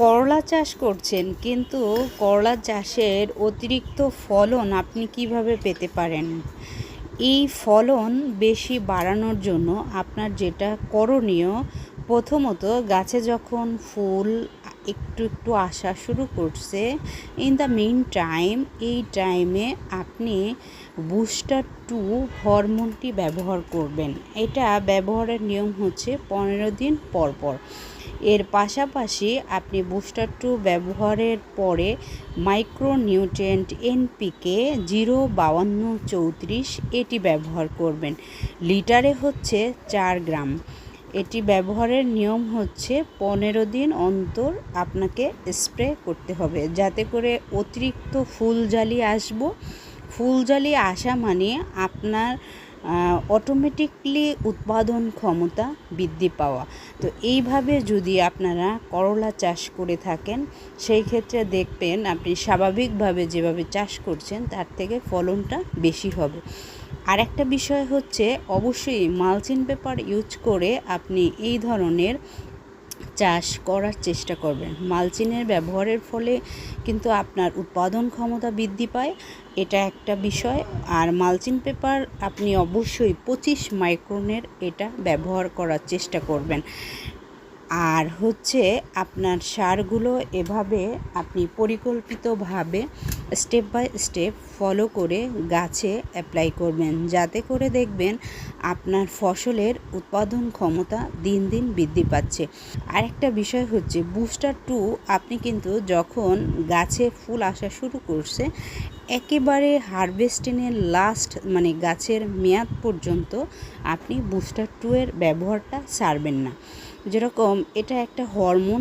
করলা চাষ করছেন, কিন্তু করলা চাষের অতিরিক্ত ফলন আপনি কিভাবে পেতে পারেন? এই ফলন বেশি বাড়ানোর জন্য আপনার যেটা করণীয়, প্রথমত গাছে যখন ফুল একটু একটু আসা শুরু করছে, ইন দ্য মেইন টাইম এই টাইমে আপনি বুস্টার 2 হরমোনটি ব্যবহার করবেন। এটা ব্যবহারের নিয়ম হচ্ছে 15 দিন পর পর। এর পাশাপাশি আপনি বুস্টার 2 ব্যবহারের পরে মাইক্রোনিউট্রিয়েন্ট এনপিকে 05234 এটি ব্যবহার করবেন। লিটারে হচ্ছে 4 গ্রাম। এটি ব্যবহারের নিয়ম হচ্ছে 15 দিন অন্তর আপনাকে স্প্রে করতে হবে, যাতে করে অতিরিক্ত ফুলজালি ফুলজালি আসা মানে আপনার অটোমেটিকলি উৎপাদন ক্ষমতা বৃদ্ধি পাওয়া। তো এইভাবে যদি আপনারা করলা চাষ করে থাকেন, সেই ক্ষেত্রে দেখবেন আপনি স্বাভাবিকভাবে যেভাবে চাষ করছেন তার থেকে ফলনটা বেশি হবে। আর একটা বিষয় হচ্ছে, অবশ্যই মালচিং পেপার ইউজ করে আপনি এই ধরনের চাষ করার চেষ্টা করবেন। মালচিংয়ের ব্যবহারের ফলে কিন্তু আপনার উৎপাদন ক্ষমতা বৃদ্ধি পায়, এটা একটা বিষয়। আর মালচিং পেপার আপনি অবশ্যই 25 মাইক্রনের এটা ব্যবহার করার চেষ্টা করবেন। আর হচ্ছে আপনার সারগুলো এভাবে আপনি পরিকল্পিতভাবে স্টেপ বাই স্টেপ ফলো করে গাছে অ্যাপ্লাই করবেন, যাতে করে দেখবেন আপনার ফসলের উৎপাদন ক্ষমতা দিন দিন বৃদ্ধি পাচ্ছে। আরেকটা বিষয় হচ্ছে, বুস্টার 2 আপনি কিন্তু যখন গাছে ফুল আসা শুরু করছে, একেবারে হারভেস্টিংয়ের লাস্ট মানে গাছের মেয়াদ পর্যন্ত আপনি বুস্টার 2 এর ব্যবহারটা ছাড়বেন না। যেরকম এটা একটা হরমোন